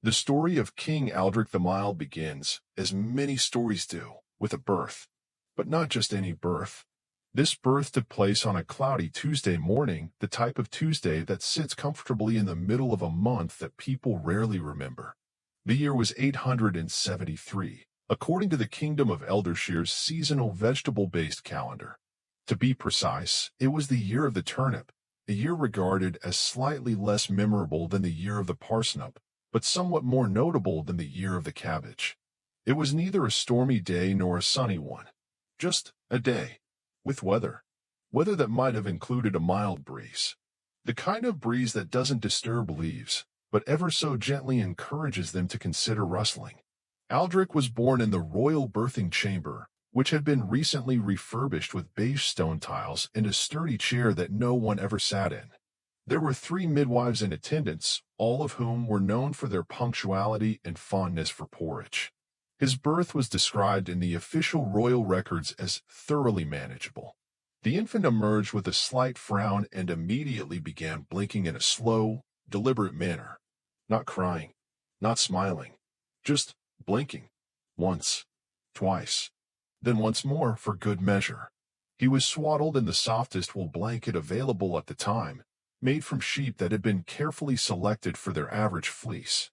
The story of King Aldric the Mild begins, as many stories do, with a birth. But not just any birth. This birth took place on a cloudy Tuesday morning, the type of Tuesday that sits comfortably in the middle of a month that people rarely remember. The year was 873, according to the Kingdom of Eldershire's seasonal vegetable-based calendar. To be precise, it was the year of the turnip, a year regarded as slightly less memorable than the year of the parsnip, but somewhat more notable than the year of the cabbage. It was neither a stormy day nor a sunny one. Just a day. With weather. Weather that might have included a mild breeze. The kind of breeze that doesn't disturb leaves, but ever so gently encourages them to consider rustling. Aldric was born in the royal birthing chamber, which had been recently refurbished with beige stone tiles and a sturdy chair that no one ever sat in. There were 3 midwives in attendance, all of whom were known for their punctuality and fondness for porridge. His birth was described in the official royal records as thoroughly manageable. The infant emerged with a slight frown and immediately began blinking in a slow, deliberate manner. Not crying, not smiling, just blinking. Once, twice, then once more for good measure. He was swaddled in the softest wool blanket available at the time, made from sheep that had been carefully selected for their average fleece.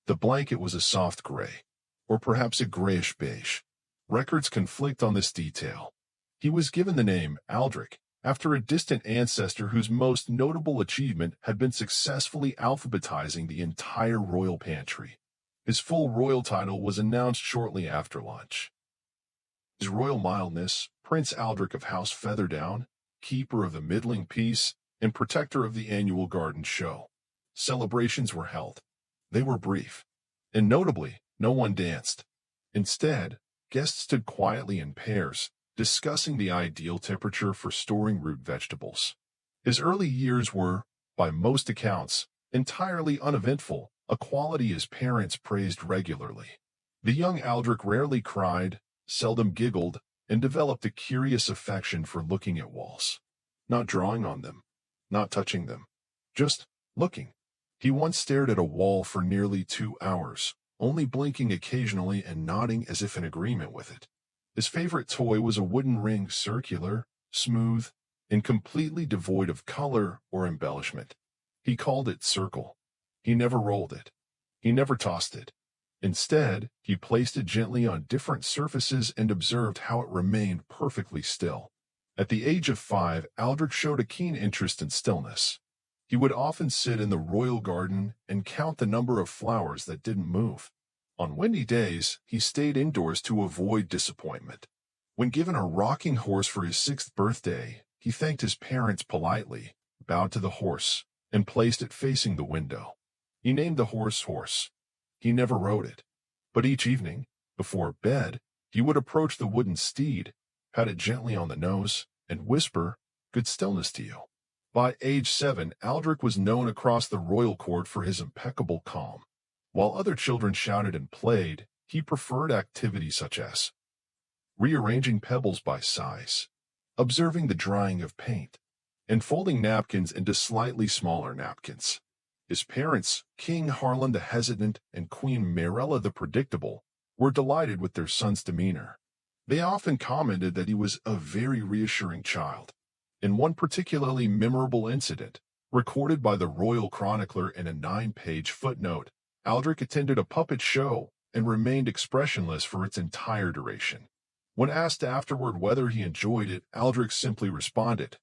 The blanket was a soft gray, or perhaps a grayish beige. Records conflict on this detail. He was given the name Aldric, after a distant ancestor whose most notable achievement had been successfully alphabetizing the entire royal pantry. His full royal title was announced shortly after lunch. His Royal Mildness, Prince Aldric of House Featherdown, keeper of the middling peace, and protector of the annual garden show. Celebrations were held. They were brief. And notably, no one danced. Instead, guests stood quietly in pairs, discussing the ideal temperature for storing root vegetables. His early years were, by most accounts, entirely uneventful, a quality his parents praised regularly. The young Aldric rarely cried, seldom giggled, and developed a curious affection for looking at walls. Not drawing on them, not touching them, just looking. He once stared at a wall for nearly 2 hours, only blinking occasionally and nodding as if in agreement with it. His favorite toy was a wooden ring, circular, smooth, and completely devoid of color or embellishment. He called it Circle. He never rolled it. He never tossed it. Instead, he placed it gently on different surfaces and observed how it remained perfectly still. At the age of 5, Aldric showed a keen interest in stillness. He would often sit in the royal garden and count the number of flowers that didn't move. On windy days, he stayed indoors to avoid disappointment. When given a rocking horse for his 6th birthday, he thanked his parents politely, bowed to the horse, and placed it facing the window. He named the horse Horse. He never rode it. But each evening, before bed, he would approach the wooden steed, pat it gently on the nose, and whisper, "Good stillness to you." By age 7, Aldric was known across the royal court for his impeccable calm. While other children shouted and played, he preferred activities such as rearranging pebbles by size, observing the drying of paint, and folding napkins into slightly smaller napkins. His parents, King Harlan the Hesitant and Queen Mirella the Predictable, were delighted with their son's demeanor. They often commented that he was a very reassuring child. In one particularly memorable incident, recorded by the royal chronicler in a 9-page footnote, Aldric attended a puppet show and remained expressionless for its entire duration. When asked afterward whether he enjoyed it, Aldric simply responded,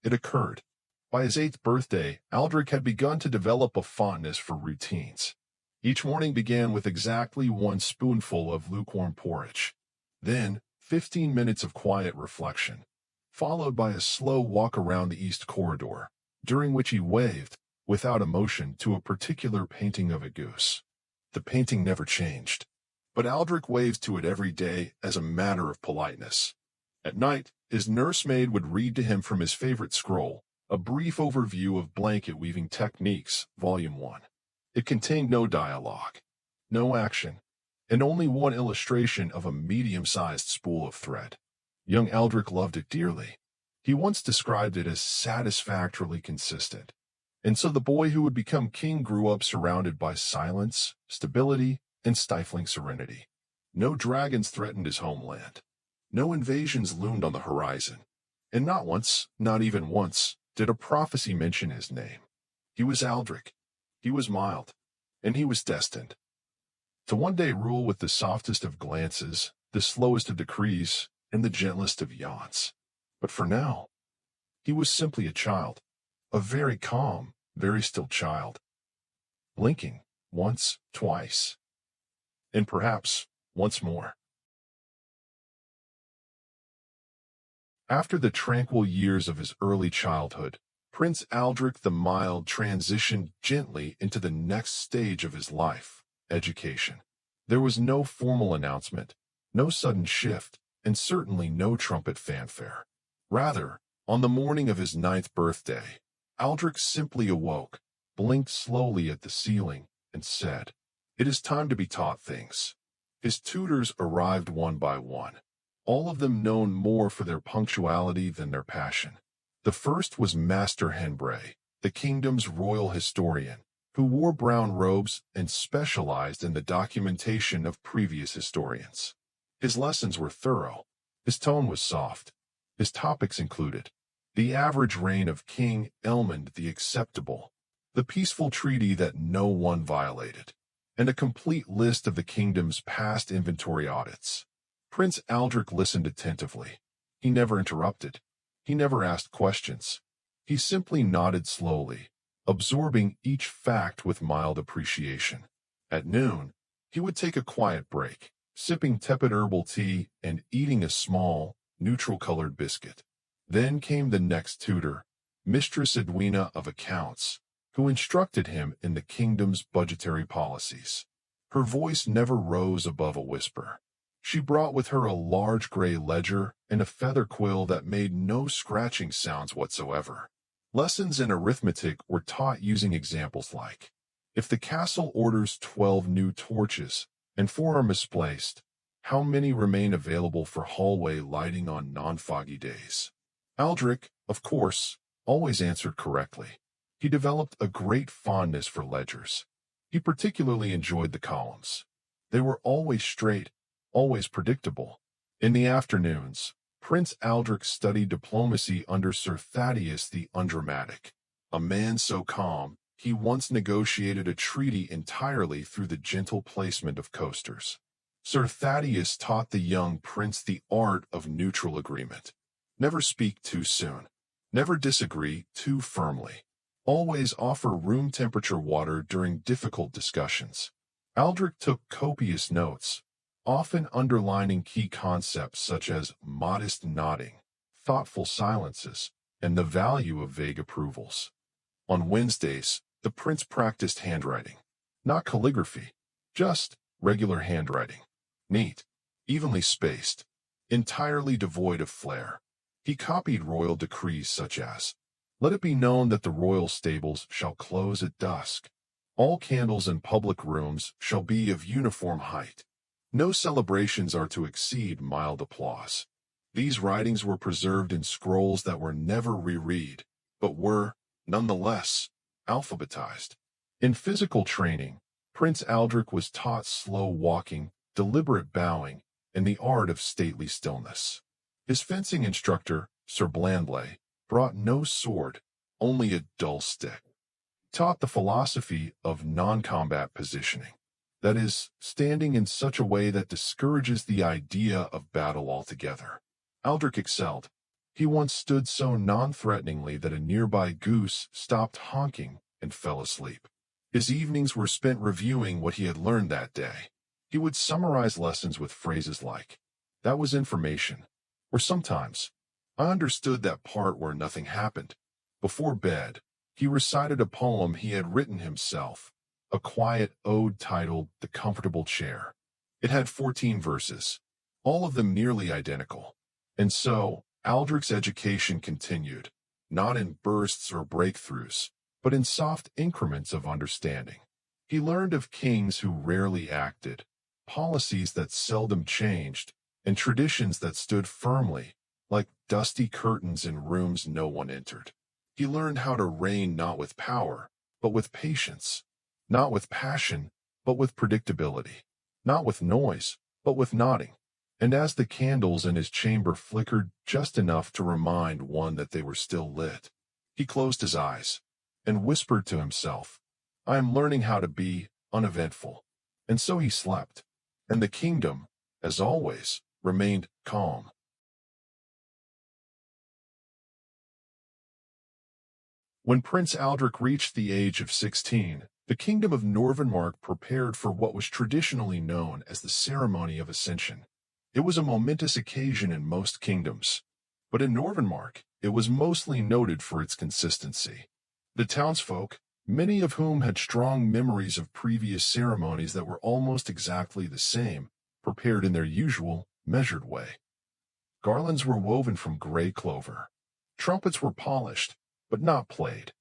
"It occurred." By his 8th birthday, Aldric had begun to develop a fondness for routines. Each morning began with exactly 1 spoonful of lukewarm porridge. Then, 15 minutes of quiet reflection, followed by a slow walk around the east corridor, during which he waved, without emotion, to a particular painting of a goose. The painting never changed, but Aldric waved to it every day as a matter of politeness. At night, his nursemaid would read to him from his favorite scroll, A Brief Overview of Blanket Weaving Techniques, Volume 1. It contained no dialogue, no action, and only one illustration of a medium-sized spool of thread. Young Aldric loved it dearly. He once described it as satisfactorily consistent. And so the boy who would become king grew up surrounded by silence, stability, and stifling serenity. No dragons threatened his homeland. No invasions loomed on the horizon. And not once, not even once, did a prophecy mention his name. He was Aldric. He was mild. And he was destined to one day rule with the softest of glances, the slowest of decrees, and the gentlest of yawns. But for now, he was simply a child, a very calm, very still child, blinking once, twice, and perhaps once more. After the tranquil years of his early childhood, Prince Aldric the Mild transitioned gently into the next stage of his life, education. There was no formal announcement, no sudden shift, and certainly no trumpet fanfare. Rather, on the morning of his 9th birthday, Aldric simply awoke, blinked slowly at the ceiling, and said, "It is time to be taught things." His tutors arrived one by one, all of them known more for their punctuality than their passion. The first was Master Henbray, the kingdom's royal historian, who wore brown robes and specialized in the documentation of previous historians. His lessons were thorough. His tone was soft. His topics included the average reign of King Elmond the Acceptable, the peaceful treaty that no one violated, and a complete list of the kingdom's past inventory audits. Prince Aldric listened attentively. He never interrupted. He never asked questions. He simply nodded slowly, absorbing each fact with mild appreciation. At noon, he would take a quiet break, sipping tepid herbal tea and eating a small, neutral-colored biscuit. Then came the next tutor, Mistress Edwina of Accounts, who instructed him in the kingdom's budgetary policies. Her voice never rose above a whisper. She brought with her a large gray ledger and a feather quill that made no scratching sounds whatsoever. Lessons in arithmetic were taught using examples like, if the castle orders 12 new torches and 4 are misplaced, how many remain available for hallway lighting on non-foggy days? Aldric, of course, always answered correctly. He developed a great fondness for ledgers. He particularly enjoyed the columns. They were always straight, always predictable. In the afternoons, Prince Aldric studied diplomacy under Sir Thaddeus the Undramatic, a man so calm, he once negotiated a treaty entirely through the gentle placement of coasters. Sir Thaddeus taught the young prince the art of neutral agreement. Never speak too soon. Never disagree too firmly. Always offer room temperature water during difficult discussions. Aldric took copious notes, often underlining key concepts such as modest nodding, thoughtful silences, and the value of vague approvals. On Wednesdays, the prince practiced handwriting. Not calligraphy, just regular handwriting. Neat, evenly spaced, entirely devoid of flair. He copied royal decrees such as, "Let it be known that the royal stables shall close at dusk. All candles in public rooms shall be of uniform height. No celebrations are to exceed mild applause." These writings were preserved in scrolls that were never reread, but were, nonetheless, alphabetized. In physical training, Prince Aldric was taught slow walking, deliberate bowing, and the art of stately stillness. His fencing instructor, Sir Blandley, brought no sword, only a dull stick. Taught the philosophy of non-combat positioning. That is, standing in such a way that discourages the idea of battle altogether. Aldric excelled. He once stood so non-threateningly that a nearby goose stopped honking and fell asleep. His evenings were spent reviewing what he had learned that day. He would summarize lessons with phrases like, "That was information," or sometimes, "I understood that part where nothing happened." Before bed, he recited a poem he had written himself, a quiet ode titled The Comfortable Chair. It had 14 verses, all of them nearly identical. And so, Aldric's education continued, not in bursts or breakthroughs, but in soft increments of understanding. He learned of kings who rarely acted, policies that seldom changed, and traditions that stood firmly, like dusty curtains in rooms no one entered. He learned how to reign not with power, but with patience, not with passion, but with predictability, not with noise, but with nodding. And as the candles in his chamber flickered just enough to remind one that they were still lit, he closed his eyes and whispered to himself, "I am learning how to be uneventful." And so he slept, and the kingdom, as always, remained calm. When Prince Aldric reached the age of 16, the kingdom of Unremarkable prepared for what was traditionally known as the ceremony of ascension. It was a momentous occasion in most kingdoms, but in Unremarkable, it was mostly noted for its consistency. The townsfolk, many of whom had strong memories of previous ceremonies that were almost exactly the same, prepared in their usual, measured way. Garlands were woven from gray clover. Trumpets were polished, but not played.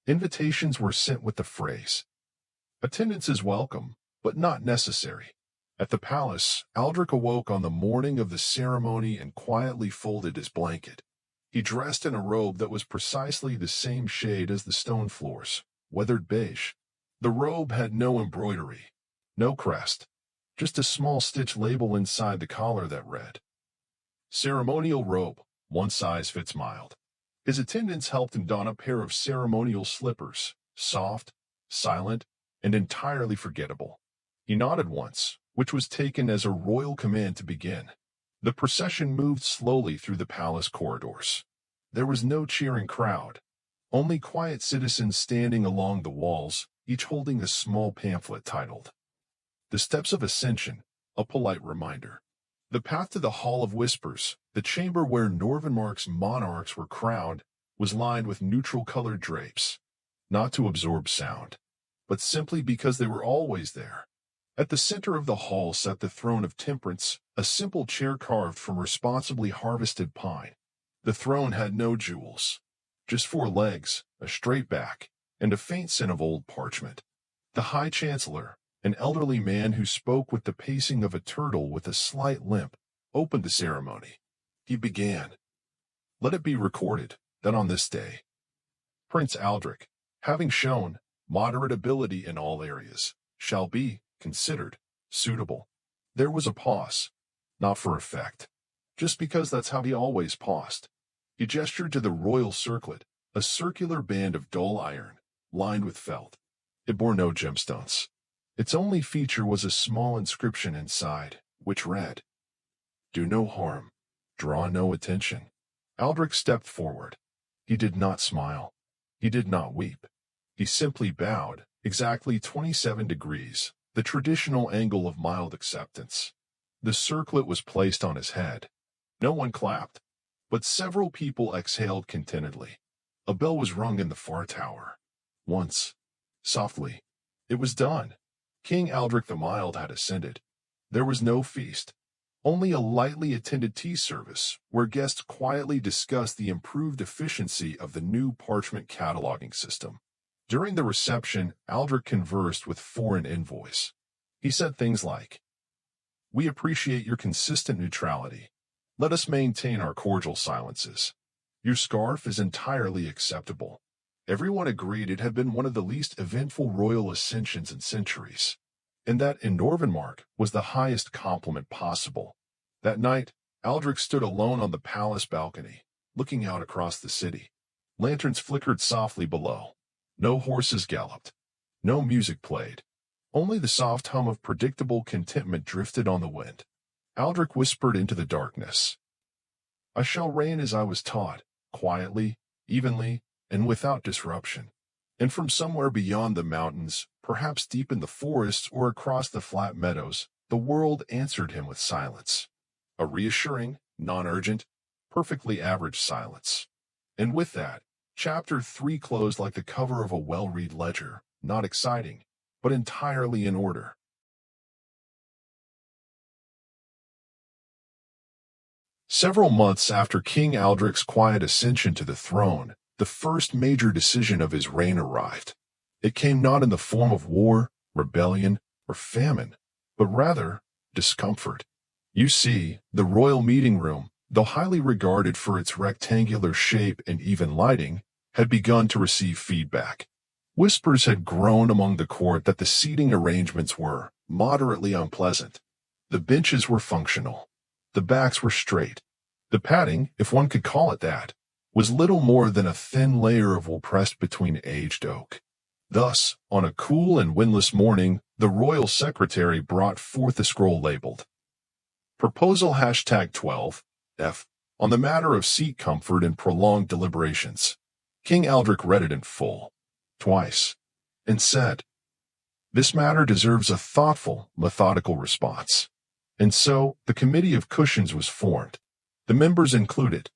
Invitations were sent with the phrase, "Attendance is welcome, but not necessary." At the palace, Aldric awoke on the morning of the ceremony and quietly folded his blanket. He dressed in a robe that was precisely the same shade as the stone floors, weathered beige. The robe had no embroidery, no crest, just a small stitch label inside the collar that read, "Ceremonial robe, one size fits mild." His attendants helped him don a pair of ceremonial slippers, soft, silent, and entirely forgettable. He nodded once, which was taken as a royal command to begin. The procession moved slowly through the palace corridors. There was no cheering crowd, only quiet citizens standing along the walls, each holding a small pamphlet titled, "The Steps of Ascension, a Polite Reminder." The path to the Hall of Whispers, the chamber where Unremarkable's monarchs were crowned, was lined with neutral-colored drapes, not to absorb sound, but simply because they were always there. At the center of the hall sat the throne of temperance, a simple chair carved from responsibly harvested pine. The throne had no jewels, just four legs, a straight back, and a faint scent of old parchment. The High Chancellor, an elderly man who spoke with the pacing of a turtle with a slight limp, opened the ceremony. He began, "Let it be recorded that on this day, Prince Aldric, having shown moderate ability in all areas, shall be considered suitable." There was a pause, not for effect, just because that's how he always paused. He gestured to the royal circlet, a circular band of dull iron, lined with felt. It bore no gemstones. Its only feature was a small inscription inside, which read, "Do no harm, draw no attention." Aldric stepped forward. He did not smile. He did not weep. He simply bowed, exactly 27 degrees, the traditional angle of mild acceptance. The circlet was placed on his head. No one clapped, but several people exhaled contentedly. A bell was rung in the far tower. Once, softly. It was done. King Aldric the Mild had ascended. There was no feast, only a lightly attended tea service where guests quietly discussed the improved efficiency of the new parchment cataloging system. During the reception, Aldric conversed with foreign envoys. He said things like, "We appreciate your consistent neutrality. Let us maintain our cordial silences. Your scarf is entirely acceptable." Everyone agreed it had been one of the least eventful royal ascensions in centuries, and that in Unremarkable was the highest compliment possible. That night, Aldric stood alone on the palace balcony, looking out across the city. Lanterns flickered softly below. No horses galloped. No music played. Only the soft hum of predictable contentment drifted on the wind. Aldric whispered into the darkness, "I shall reign as I was taught, quietly, evenly, and without disruption." And from somewhere beyond the mountains, perhaps deep in the forests or across the flat meadows, the world answered him with silence. A reassuring, non-urgent, perfectly average silence. And with that, Chapter 3 closed like the cover of a well-read ledger, not exciting, but entirely in order. Several months after King Aldric's quiet ascension to the throne, the first major decision of his reign arrived. It came not in the form of war, rebellion, or famine, but rather discomfort. You see, the royal meeting room, though highly regarded for its rectangular shape and even lighting, had begun to receive feedback. Whispers had grown among the court that the seating arrangements were moderately unpleasant. The benches were functional. The backs were straight. The padding, if one could call it that, was little more than a thin layer of wool pressed between aged oak. Thus, on a cool and windless morning, the royal secretary brought forth a scroll labeled Proposal #12F on the matter of seat comfort and prolonged deliberations. King Aldric read it in full, twice, and said, "This matter deserves a thoughtful, methodical response." And so, the Committee of Cushions was formed. The members included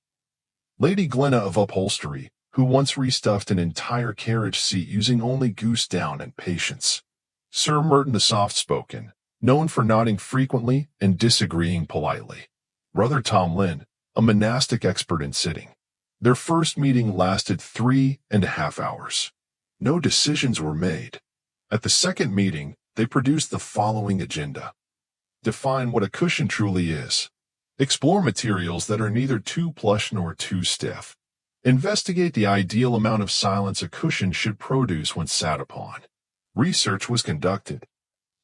Lady Glenna of Upholstery, who once restuffed an entire carriage seat using only goose down and patience. Sir Merton the Soft-Spoken, known for nodding frequently and disagreeing politely. Brother Tom Lynn, a monastic expert in sitting. Their first meeting lasted 3.5 hours. No decisions were made. At the second meeting, they produced the following agenda. Define what a cushion truly is. Explore materials that are neither too plush nor too stiff. Investigate the ideal amount of silence a cushion should produce when sat upon. Research was conducted.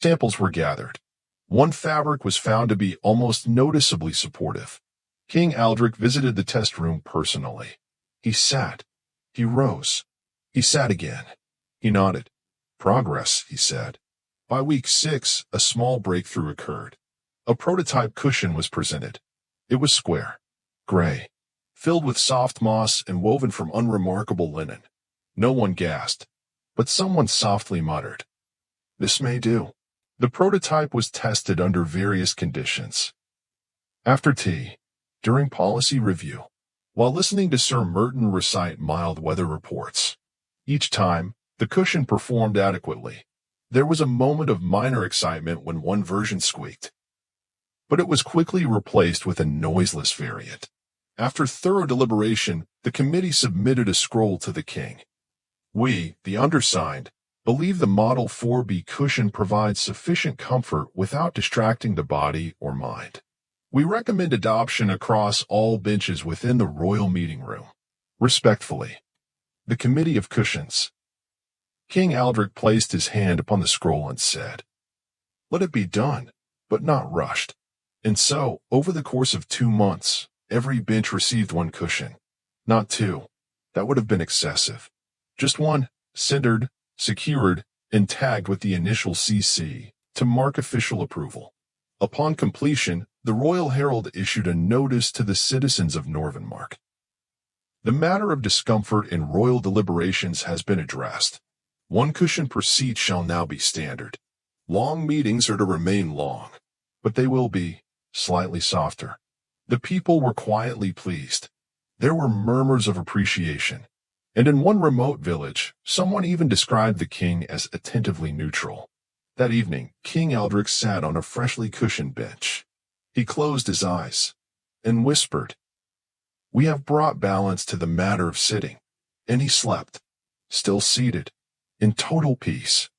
Samples were gathered. One fabric was found to be almost noticeably supportive. King Aldric visited the test room personally. He sat. He rose. He sat again. He nodded. Progress, he said. By week 6, a small breakthrough occurred. A prototype cushion was presented. It was square, gray, filled with soft moss and woven from unremarkable linen. No one gasped, but someone softly muttered, "This may do." The prototype was tested under various conditions. After tea, during policy review, while listening to Sir Merton recite mild weather reports. Each time, the cushion performed adequately. There was a moment of minor excitement when one version squeaked, but it was quickly replaced with a noiseless variant. After thorough deliberation, the committee submitted a scroll to the king. We, the undersigned, believe the Model 4B cushion provides sufficient comfort without distracting the body or mind. We recommend adoption across all benches within the royal meeting room. Respectfully, the Committee of Cushions. King Aldric placed his hand upon the scroll and said, "Let it be done, but not rushed." And so, over the course of 2 months, every bench received one cushion. Not 2. That would have been excessive. Just one, centered, secured, and tagged with the initial CC to mark official approval. Upon completion, the Royal Herald issued a notice to the citizens of Norvenmark. The matter of discomfort in royal deliberations has been addressed. 1 cushion per seat shall now be standard. Long meetings are to remain long, but they will be slightly softer. The people were quietly pleased. There were murmurs of appreciation, and in one remote village, someone even described the king as attentively neutral. That evening, King Aldric sat on a freshly cushioned bench. He closed his eyes and whispered, "We have brought balance to the matter of sitting," and he slept, still seated, in total peace.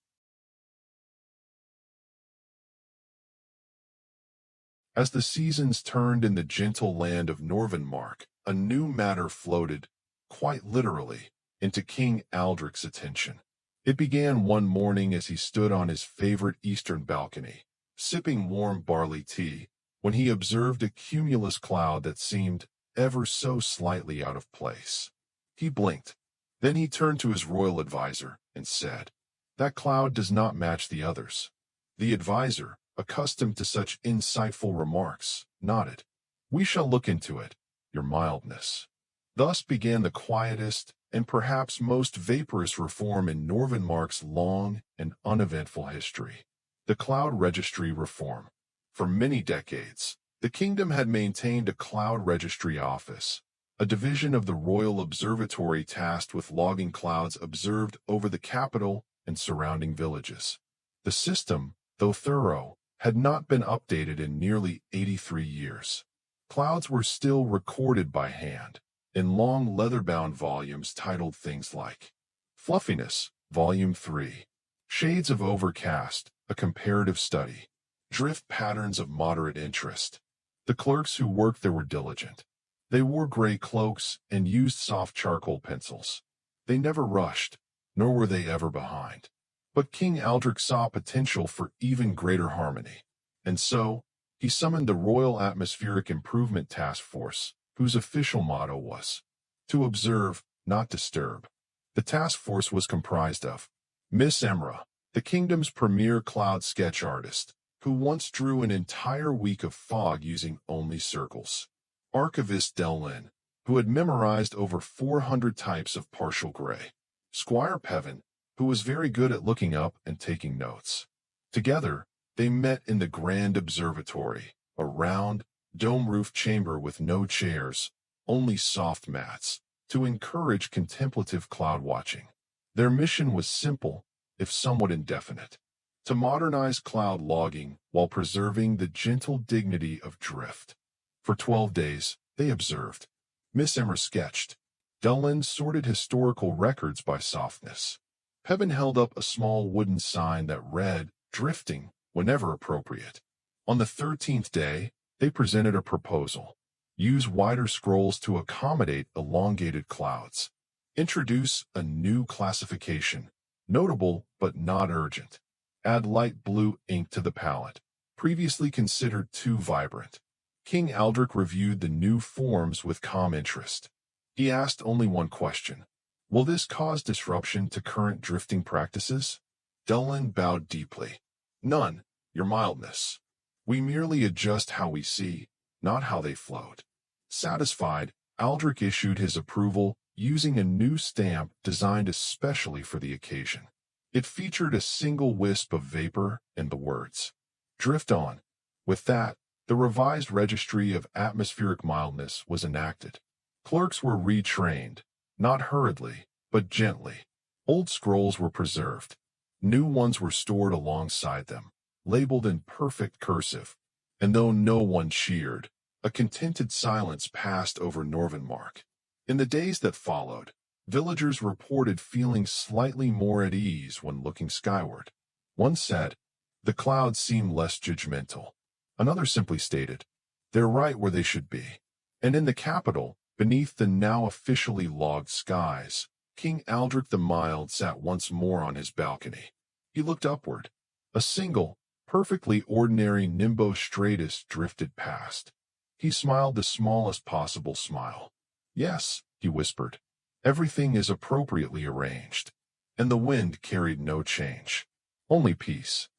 As the seasons turned in the gentle land of Norvenmark, a new matter floated, quite literally, into King Aldric's attention. It began one morning as he stood on his favorite eastern balcony, sipping warm barley tea, when he observed a cumulus cloud that seemed ever so slightly out of place. He blinked. Then he turned to his royal advisor and said, "That cloud does not match the others." The advisor, accustomed to such insightful remarks, nodded. "We shall look into it, your mildness." Thus began the quietest and perhaps most vaporous reform in Norvenmark's long and uneventful history, the Cloud Registry Reform. For many decades, the kingdom had maintained a cloud registry office, a division of the Royal Observatory tasked with logging clouds observed over the capital and surrounding villages. The system, though thorough, had not been updated in nearly 83 years. Clouds were still recorded by hand, in long leather-bound volumes titled things like Fluffiness, Volume 3, Shades of Overcast, A Comparative Study, Drift Patterns of Moderate Interest. The clerks who worked there were diligent. They wore gray cloaks and used soft charcoal pencils. They never rushed, nor were they ever behind. But King Aldric saw potential for even greater harmony. And so, he summoned the Royal Atmospheric Improvement Task Force, whose official motto was, "To observe, not disturb." The task force was comprised of Miss Emra, the kingdom's premier cloud sketch artist, who once drew an entire week of fog using only circles. Archivist Delin, who had memorized over 400 types of partial gray. Squire Pevin, who was very good at looking up and taking notes. Together, they met in the Grand Observatory, a round, dome-roofed chamber with no chairs, only soft mats, to encourage contemplative cloud watching. Their mission was simple, if somewhat indefinite: to modernize cloud logging while preserving the gentle dignity of drift. For 12 days, they observed. Miss Emmer sketched. Dullin sorted historical records by softness. Pevin held up a small wooden sign that read, "Drifting, whenever appropriate." On the 13th day, they presented a proposal. Use wider scrolls to accommodate elongated clouds. Introduce a new classification, notable but not urgent. Add light blue ink to the palette, previously considered too vibrant. King Aldric reviewed the new forms with calm interest. He asked only one question: will this cause disruption to current drifting practices? Dullin bowed deeply. None, your mildness. We merely adjust how we see, not how they float. Satisfied, Aldric issued his approval using a new stamp designed especially for the occasion. It featured a single wisp of vapor and the words, "Drift on." With that, the revised registry of atmospheric mildness was enacted. Clerks were retrained, not hurriedly, but gently. Old scrolls were preserved. New ones were stored alongside them, labeled in perfect cursive. And though no one cheered, a contented silence passed over Norvenmark. In the days that followed, villagers reported feeling slightly more at ease when looking skyward. One said, "The clouds seem less judgmental." Another simply stated, "They're right where they should be." And in the capital, beneath the now officially logged skies, King Aldric the Mild sat once more on his balcony. He looked upward. A single, perfectly ordinary Nimbus Stratus drifted past. He smiled the smallest possible smile. "Yes," he whispered, "everything is appropriately arranged." And the wind carried no change, only peace.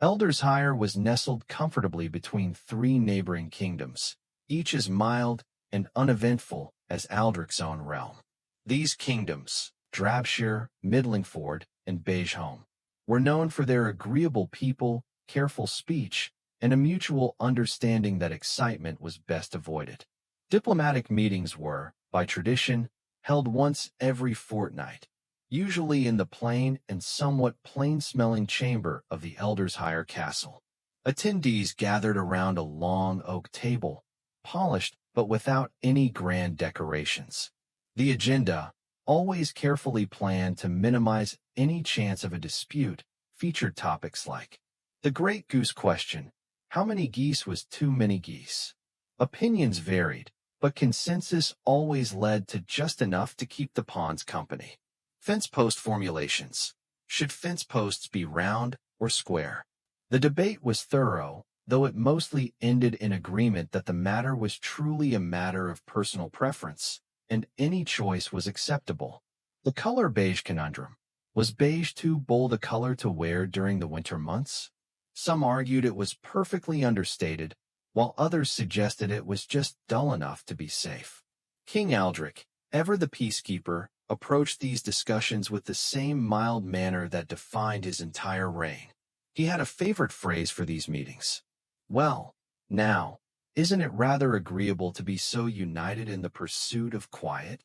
Eldershire was nestled comfortably between three neighboring kingdoms, each as mild and uneventful as Aldric's own realm. These kingdoms, Drabshire, Midlingford, and Beigehome, were known for their agreeable people, careful speech, and a mutual understanding that excitement was best avoided. Diplomatic meetings were, by tradition, held once every fortnight, usually in the plain and somewhat plain-smelling chamber of the Eldershire Castle. Attendees gathered around a long oak table, polished but without any grand decorations. The agenda, always carefully planned to minimize any chance of a dispute, featured topics like the Great Goose Question: how many geese was too many geese? Opinions varied, but consensus always led to just enough to keep the pawns company. Fence post formulations: should fence posts be round or square? The debate was thorough, though it mostly ended in agreement that the matter was truly a matter of personal preference, and any choice was acceptable. The color beige conundrum: was beige too bold a color to wear during the winter months? Some argued it was perfectly understated, while others suggested it was just dull enough to be safe. King Aldric, ever the peacekeeper, approached these discussions with the same mild manner that defined his entire reign. He had a favorite phrase for these meetings: "Well, now, isn't it rather agreeable to be so united in the pursuit of quiet?"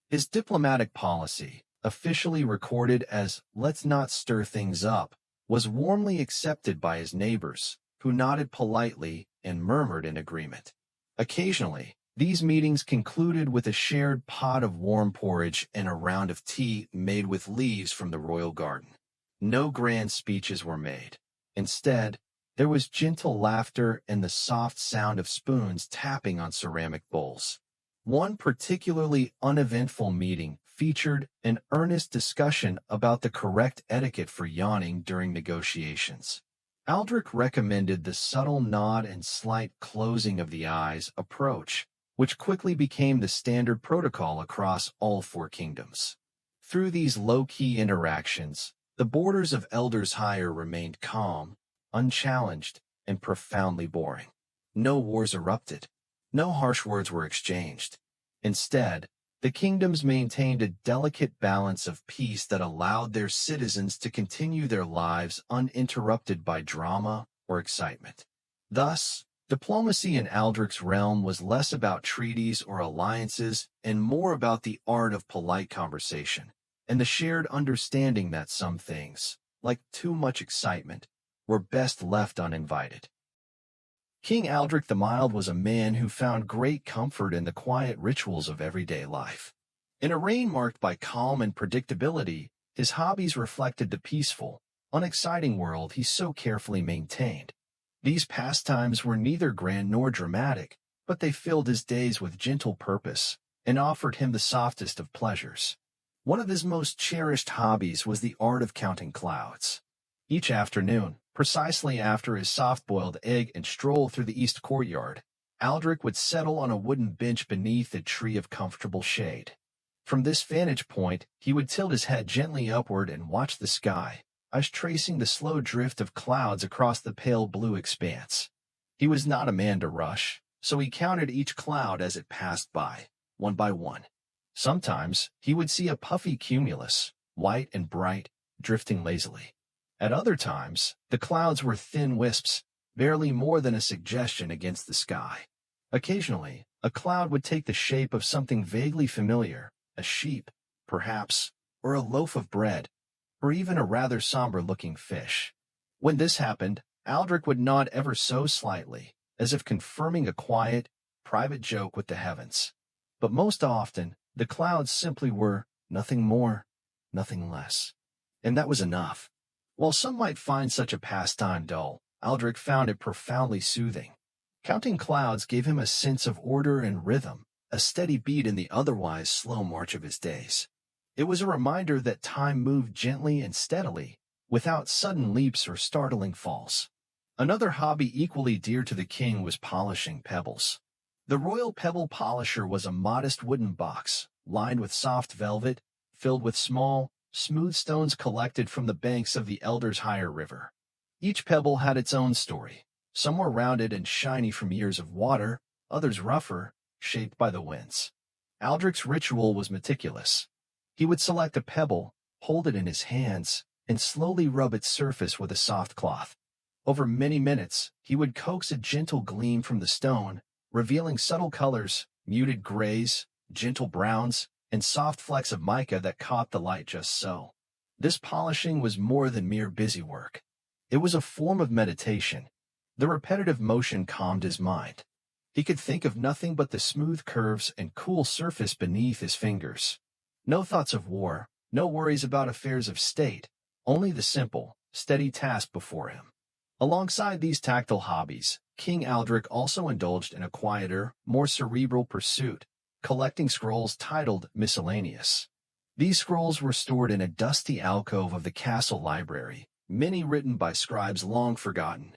His diplomatic policy, officially recorded as "let's not stir things up," was warmly accepted by his neighbors, who nodded politely and murmured in agreement. Occasionally, these meetings concluded with a shared pot of warm porridge and a round of tea made with leaves from the royal garden. No grand speeches were made. Instead, there was gentle laughter and the soft sound of spoons tapping on ceramic bowls. One particularly uneventful meeting featured an earnest discussion about the correct etiquette for yawning during negotiations. Aldrich recommended the subtle nod and slight closing of the eyes approach, which quickly became the standard protocol across all four kingdoms. Through these low-key interactions, the borders of Elders Higher remained calm, unchallenged, and profoundly boring. No wars erupted. No harsh words were exchanged. Instead, the kingdoms maintained a delicate balance of peace that allowed their citizens to continue their lives uninterrupted by drama or excitement. Thus, diplomacy in Aldric's realm was less about treaties or alliances and more about the art of polite conversation, and the shared understanding that some things, like too much excitement, were best left uninvited. King Aldric the Mild was a man who found great comfort in the quiet rituals of everyday life. In a reign marked by calm and predictability, his hobbies reflected the peaceful, unexciting world he so carefully maintained. These pastimes were neither grand nor dramatic, but they filled his days with gentle purpose and offered him the softest of pleasures. One of his most cherished hobbies was the art of counting clouds. Each afternoon, precisely after his soft-boiled egg and stroll through the east courtyard, Aldric would settle on a wooden bench beneath a tree of comfortable shade. From this vantage point, he would tilt his head gently upward and watch the sky, as tracing the slow drift of clouds across the pale blue expanse. He was not a man to rush, so he counted each cloud as it passed by, one by one. Sometimes he would see a puffy cumulus, white and bright, drifting lazily. At other times, the clouds were thin wisps, barely more than a suggestion against the sky. Occasionally, a cloud would take the shape of something vaguely familiar, a sheep, perhaps, or a loaf of bread, or even a rather somber-looking fish. When this happened, Aldric would nod ever so slightly, as if confirming a quiet, private joke with the heavens. But most often, the clouds simply were nothing more, nothing less. And that was enough. While some might find such a pastime dull, Aldric found it profoundly soothing. Counting clouds gave him a sense of order and rhythm, a steady beat in the otherwise slow march of his days. It was a reminder that time moved gently and steadily, without sudden leaps or startling falls. Another hobby equally dear to the king was polishing pebbles. The royal pebble polisher was a modest wooden box, lined with soft velvet, filled with small, smooth stones collected from the banks of the Elders Higher River. Each pebble had its own story. Some were rounded and shiny from years of water, others rougher, shaped by the winds. Aldric's ritual was meticulous. He would select a pebble, hold it in his hands, and slowly rub its surface with a soft cloth. Over many minutes, he would coax a gentle gleam from the stone, revealing subtle colors, muted grays, gentle browns, and soft flecks of mica that caught the light just so. This polishing was more than mere busy work. It was a form of meditation. The repetitive motion calmed his mind. He could think of nothing but the smooth curves and cool surface beneath his fingers. No thoughts of war, no worries about affairs of state, only the simple, steady task before him. Alongside these tactile hobbies, King Aldric also indulged in a quieter, more cerebral pursuit, collecting scrolls titled Miscellaneous. These scrolls were stored in a dusty alcove of the castle library, many written by scribes long forgotten.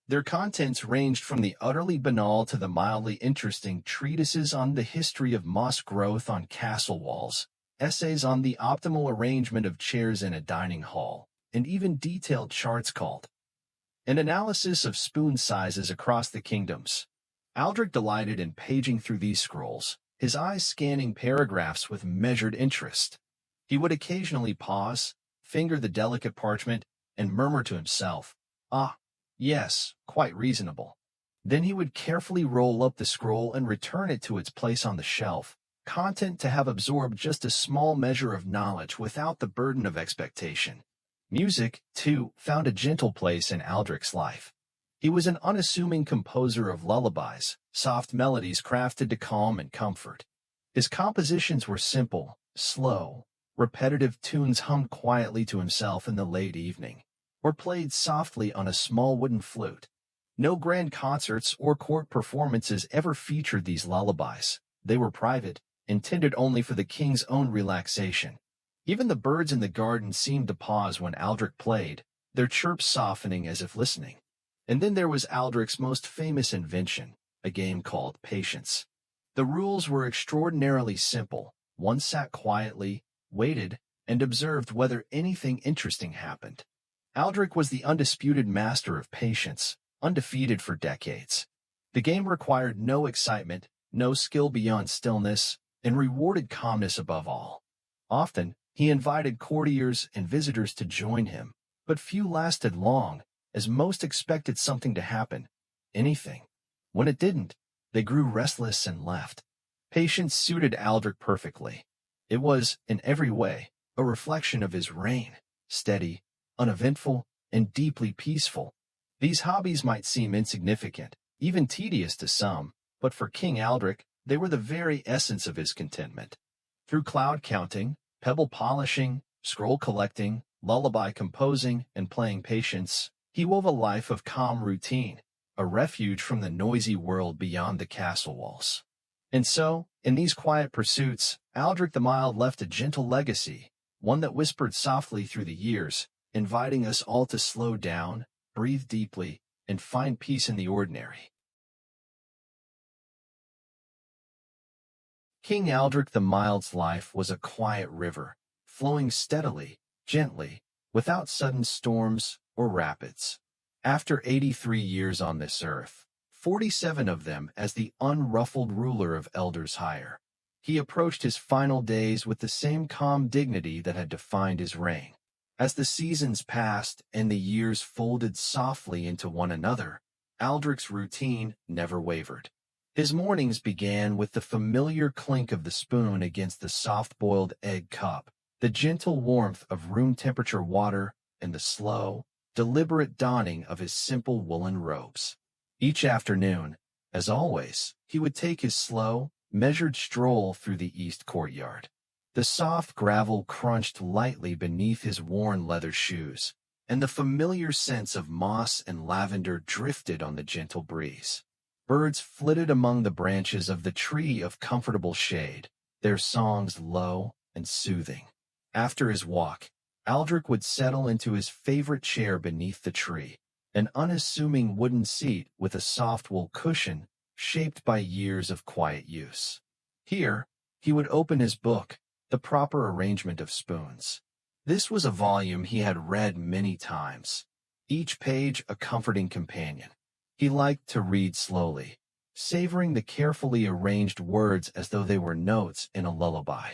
Their contents ranged from the utterly banal to the mildly interesting treatises on the history of moss growth on castle walls, essays on the optimal arrangement of chairs in a dining hall, and even detailed charts called An Analysis of Spoon Sizes Across the Kingdoms. Aldric delighted in paging through these scrolls, his eyes scanning paragraphs with measured interest. He would occasionally pause, finger the delicate parchment, and murmur to himself, "Ah, yes, quite reasonable." Then he would carefully roll up the scroll and return it to its place on the shelf, content to have absorbed just a small measure of knowledge without the burden of expectation. Music, too, found a gentle place in Aldric's life. He was an unassuming composer of lullabies, soft melodies crafted to calm and comfort. His compositions were simple, slow, repetitive tunes hummed quietly to himself in the late evening, or played softly on a small wooden flute. No grand concerts or court performances ever featured these lullabies. They were private, intended only for the king's own relaxation. Even the birds in the garden seemed to pause when Aldric played, their chirps softening as if listening. And then there was Aldric's most famous invention, a game called Patience. The rules were extraordinarily simple. One sat quietly, waited, and observed whether anything interesting happened. Aldric was the undisputed master of patience, undefeated for decades. The game required no excitement, no skill beyond stillness, and rewarded calmness above all. Often, he invited courtiers and visitors to join him, but few lasted long, as most expected something to happen, anything. When it didn't, they grew restless and left. Patience suited Aldric perfectly. It was, in every way, a reflection of his reign, steady, uneventful, and deeply peaceful. These hobbies might seem insignificant, even tedious to some, but for King Aldric, they were the very essence of his contentment. Through cloud counting, pebble polishing, scroll collecting, lullaby composing, and playing patience, he wove a life of calm routine, a refuge from the noisy world beyond the castle walls. And so, in these quiet pursuits, Aldric the Mild left a gentle legacy, one that whispered softly through the years, inviting us all to slow down, breathe deeply, and find peace in the ordinary. King Aldric the Mild's life was a quiet river, flowing steadily, gently, without sudden storms or rapids. After 83 years on this earth, 47 of them as the unruffled ruler of Elders Higher, he approached his final days with the same calm dignity that had defined his reign. As the seasons passed and the years folded softly into one another, Aldric's routine never wavered. His mornings began with the familiar clink of the spoon against the soft-boiled egg cup, the gentle warmth of room-temperature water, and the slow, deliberate donning of his simple woolen robes. Each afternoon, as always, he would take his slow, measured stroll through the east courtyard. The soft gravel crunched lightly beneath his worn leather shoes, and the familiar scents of moss and lavender drifted on the gentle breeze. Birds flitted among the branches of the tree of comfortable shade, their songs low and soothing. After his walk, Aldric would settle into his favorite chair beneath the tree, an unassuming wooden seat with a soft wool cushion shaped by years of quiet use. Here, he would open his book, The Proper Arrangement of Spoons. This was a volume he had read many times, each page a comforting companion. He liked to read slowly, savoring the carefully arranged words as though they were notes in a lullaby.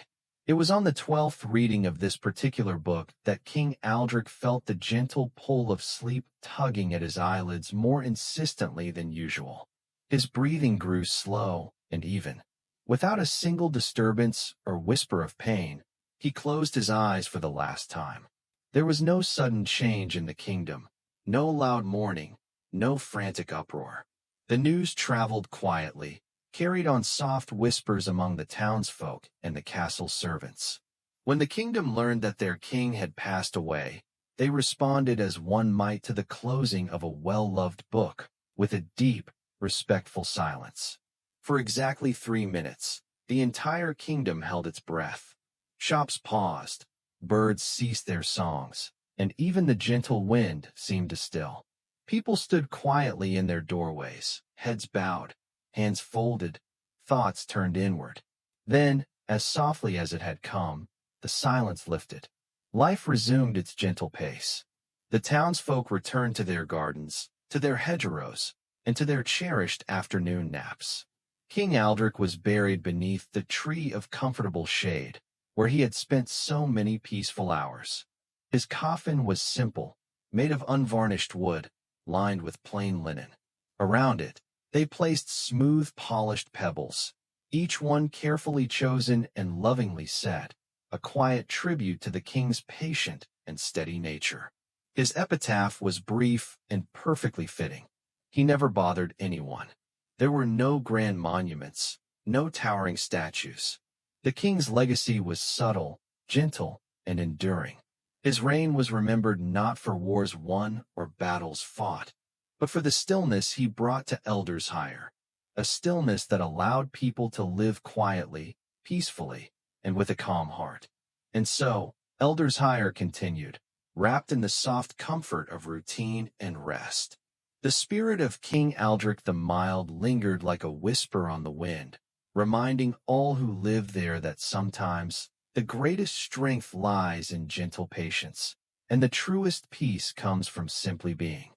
It was on the 12th reading of this particular book that King Aldric felt the gentle pull of sleep tugging at his eyelids more insistently than usual. His breathing grew slow and even. Without a single disturbance or whisper of pain, he closed his eyes for the last time. There was no sudden change in the kingdom, no loud mourning, no frantic uproar. The news traveled quietly, carried on soft whispers among the townsfolk and the castle servants. When the kingdom learned that their king had passed away, they responded as one might to the closing of a well-loved book, with a deep, respectful silence. For exactly 3 minutes, the entire kingdom held its breath. Shops paused, birds ceased their songs, and even the gentle wind seemed to still. People stood quietly in their doorways, heads bowed, hands folded, thoughts turned inward. Then, as softly as it had come, the silence lifted. Life resumed its gentle pace. The townsfolk returned to their gardens, to their hedgerows, and to their cherished afternoon naps. King Aldric was buried beneath the tree of comfortable shade, where he had spent so many peaceful hours. His coffin was simple, made of unvarnished wood, lined with plain linen. Around it, they placed smooth, polished pebbles, each one carefully chosen and lovingly set, a quiet tribute to the king's patient and steady nature. His epitaph was brief and perfectly fitting. He never bothered anyone. There were no grand monuments, no towering statues. The king's legacy was subtle, gentle, and enduring. His reign was remembered not for wars won or battles fought, but for the stillness he brought to Elders Higher. a stillness that allowed people to live quietly, peacefully, and with a calm heart. And so, Elders Hire continued, wrapped in the soft comfort of routine and rest. The spirit of King Aldric the Mild lingered like a whisper on the wind, reminding all who live there that sometimes the greatest strength lies in gentle patience, and the truest peace comes from simply being.